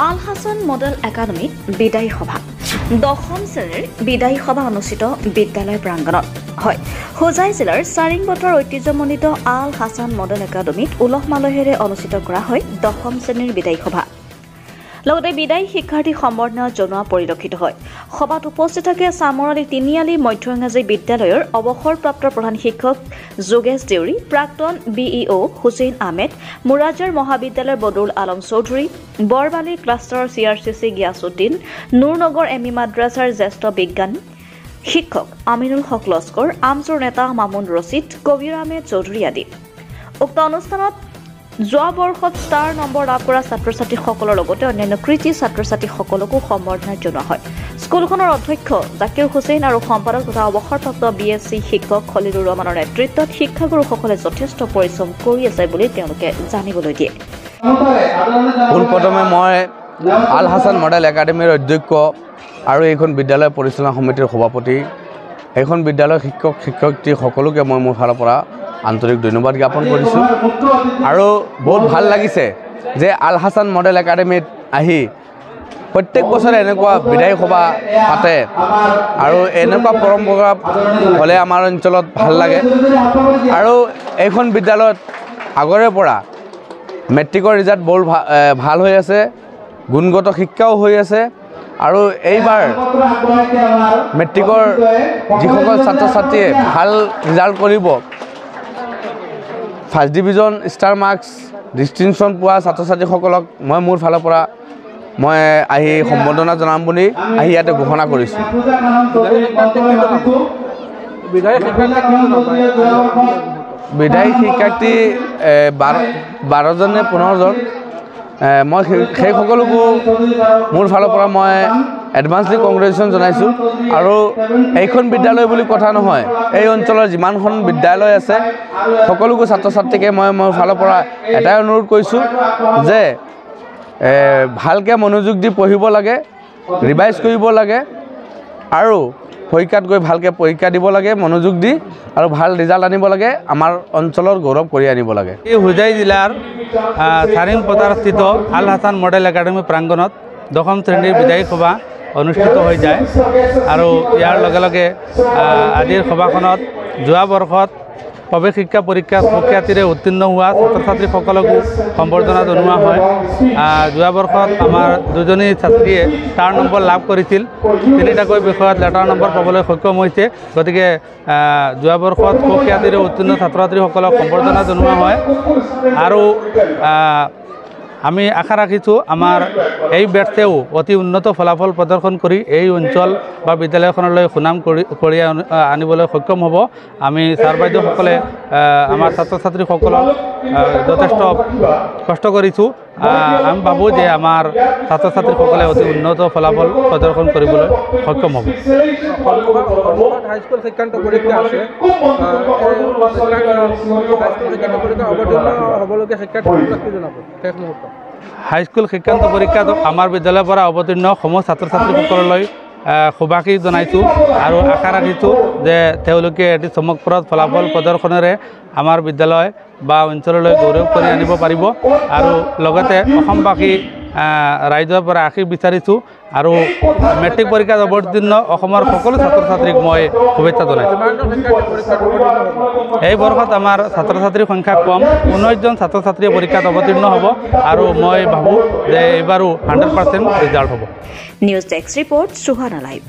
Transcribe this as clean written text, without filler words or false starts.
Al Hasan model একাডেমিত বিদায়ী সভা দশম শ্ৰেণীৰ বিদায়ী সভা অনুষ্ঠিত বিদ্যালয় প্ৰাংগণত হয় হোজাই জিলাৰ চাৰিংবতৰ ঐতিহ্যমণ্ডিত আল হাসান মডেল একাডেমিত উলহ মালহেৰে অনুষ্ঠিত কৰা হয় দশম শ্ৰেণীৰ বিদায়ী সভা লগতে বিদায়ী শিক্ষাৰ্থী সম্বৰ্ধনা জনোৱা পৰিলক্ষিত হয় সভাত উপস্থিত থাকে সামৰালী তিনিআলি মধ্য ইংৰাজী বিদ্যালয়ৰ অৱসৰপ্ৰাপ্ত প্ৰধান শিক্ষক যোগেশ দেউৰী প্ৰাক্তন বিইঅ হুছেইন আহমেদ মুৰাজাৰ মহাবিদ্যালয়ৰ বদৰুল আলম চৌধুৰী বৰবালি ক্লাষ্টাৰৰ চিআৰচিচি গিয়াছুদ্দিন নুৰনগৰ এমই মাদ্ৰাছাৰ জ্যেষ্ঠ বিজ্ঞান শিক্ষক আমিনুল হক লস্কৰ আমচুৰ নেতা মামুন ৰছিদ কবিৰ আহমেদ চৌধুৰী আদি উক্ত অনুষ্ঠানত যোৱা বৰ্ষত ষ্টাৰ নম্বৰ লাভ কৰা ছাত্ৰ-ছাত্ৰীসকলৰ লগতে অন্যান্য কৃতি ছাত্ৰ-ছাত্ৰীসকলকো সম্বৰ্ধনা জনোৱা হয় স্কুলখনৰ অধ্যক্ষ জাকিৰ হুছেইন আৰু সম্পাদক তথা অৱসৰপ্ৰাপ্ত বিএছচি শিক্ষক খলিলুৰ ৰহমানৰ নেতৃত্বত শিক্ষাগুৰুসকলে যথেষ্ট পৰিশ্ৰম কৰি আছে বুলি তেওঁলোকে জানিবলৈ দিয়ে পোনপ্ৰথমে মই আল হাসান মডেল একাডেমিৰ অধ্যক্ষ আৰু এইখন বিদ্যালয় পৰিচালনা সমিতিৰ সভাপতি এইখন বিদ্যালয়ৰ শিক্ষক শিক্ষয়িত্ৰী সকলোকে মই মোৰ ফালৰ পৰা আন্তৰিক ধন্যবাদ জ্ঞাপন কৰিছোঁ আৰু বহুত ভাল লাগিছে যে আল হাসান মডেল একাডেমিত আহি প্ৰত্যেক বছৰে এনেকুৱা বিদায়ী সভা পাতে আৰু এনেকুৱা পৰম্পৰা হ'লে আমাৰ অঞ্চলত ভাল লাগে আৰু এইখন বিদ্যালয়ত আগৰে পৰা মেট্ৰিকৰ ৰিজাল্ট বৰ ভাল হৈ আছে গুণগত শিক্ষাও হৈ আছে আৰু এইবাৰ মেট্ৰিকৰ যিসকল ছাত্ৰ ছাত্ৰীয়ে ভাল ৰিজাল্ট কৰিব first division star marks distinction পোৱা ছাত্ৰ ছাত্ৰীসকলক মই মোৰ ফালৰ পৰা মই আহি সম্বৰ্ধনা জনাম বুলি আহি ইয়াতে ঘোষণা কৰিছোঁ বিদায়ী শিক্ষাৰ্থী 12জন নে 15জন মই সেই সকলোকো মোৰ ফালৰ পৰা মই এডভান্সলি কংগ্ৰেচুলেশ্যন জনাইছোঁ আৰু এইখন বিদ্যালয় বুলি কথা নহয় এই অঞ্চলৰ যিমানখন বিদ্যালয় আছে সকলোকো ছাত্ৰ ছাত্ৰীকে মই মোৰ ফালৰ পৰা এটাই অনুৰোধ কৰিছোঁ যে ভালকৈ মনোযোগ দি পঢ়িব লাগে ৰিভাইজ কৰিব লাগে আৰু পৰীক্ষাত গৈ ভালকৈ পৰীক্ষা দিব লাগে মনোযোগ দি আৰু ভাল ৰিজাল্ট আনিব লাগে আমাৰ অঞ্চলৰ গৌৰৱ কৰি আনিব লাগে এই হোজাই জিলাৰ চাৰিংপথাৰস্থিত আল হাসান মডেল একাডেমি প্ৰাংগণত দশম শ্ৰেণীৰ বিদায়ী সভা অনুষ্ঠিত হৈ যায় আৰু ইয়াৰ লগে লগে আজিৰ সভাখনত যোৱা বৰ্ষত প্ৰৱেশ শিক্ষা পৰীক্ষাত সুখ্যাতিৰে উত্তীৰ্ণ হোৱা ছাত্ৰ ছাত্ৰীসকলকো সম্বৰ্ধনা জনোৱা হয় যোৱা বৰ্ষত আমাৰ দুজনী ছাত্ৰীয়ে ষ্টাৰ নম্বৰ লাভ কৰিছিল তিনিটাকৈ বিষয়ত লেটাৰ নম্বৰ পাবলৈ সক্ষম হৈছে গতিকে যোৱা বৰ্ষত সুখ্যাতিৰে উত্তীৰ্ণ ছাত্ৰ ছাত্ৰীসকলক সম্বৰ্ধনা জনোৱা হয় আৰু আমি আশা ৰাখিছোঁ আমাৰ এই বেটছেও অতি উন্নত ফলাফল প্ৰদৰ্শন কৰি এই অঞ্চল বা বিদ্যালয়খনলৈ সুনাম কৰি আনিবলৈ সক্ষম হ'ব আমি ছাৰ বাইদেউসকলে আমাৰ ছাত্ৰ ছাত্ৰীসকলক যথেষ্ট কষ্ট কৰিছোঁ আমি ভাবোঁ যে আমাৰ ছাত্ৰ ছাত্ৰীসকলে অতি উন্নত ফলাফল প্ৰদৰ্শন কৰিবলৈ সক্ষম হ'ব হাইস্কুল শিক্ষান্ত পৰীক্ষা আছে হ'বলগীয়া শিক্ষাৰ্থীসকলক কি জনাব শেষ মুহূৰ্ত হাইস্কুল শিক্ষান্ত পৰীক্ষাত আমাৰ বিদ্যালয়ৰ পৰা অৱতীৰ্ণ সমূহ ছাত্ৰ ছাত্ৰীসকললৈ শুভাশী জনাইছোঁ আৰু আশা ৰাখিছোঁ যে তেওঁলোকে এটি চমকপ্ৰদ ফলাফল প্ৰদৰ্শনেৰে আমাৰ বিদ্যালয় বা অঞ্চললৈ গৌৰৱ কৰি আনিব পাৰিব আৰু লগতে অসমবাসী ৰাইজৰ পৰা আশীষ বিচাৰিছোঁ আৰু মেট্ৰিক পৰীক্ষাত অৱতীৰ্ণ অসমৰ সকলো ছাত্ৰ ছাত্ৰীক মই শুভেচ্ছা জনাইছোঁ এই বৰ্ষত আমাৰ ছাত্ৰ ছাত্ৰীৰ সংখ্যা কম 19জন ছাত্ৰ ছাত্ৰীয়ে পৰীক্ষাত অৱতীৰ্ণ হ'ব আৰু মই ভাবোঁ যে এইবাৰো 100% ৰিজাল্ট হ'ব news desk report Suhana live.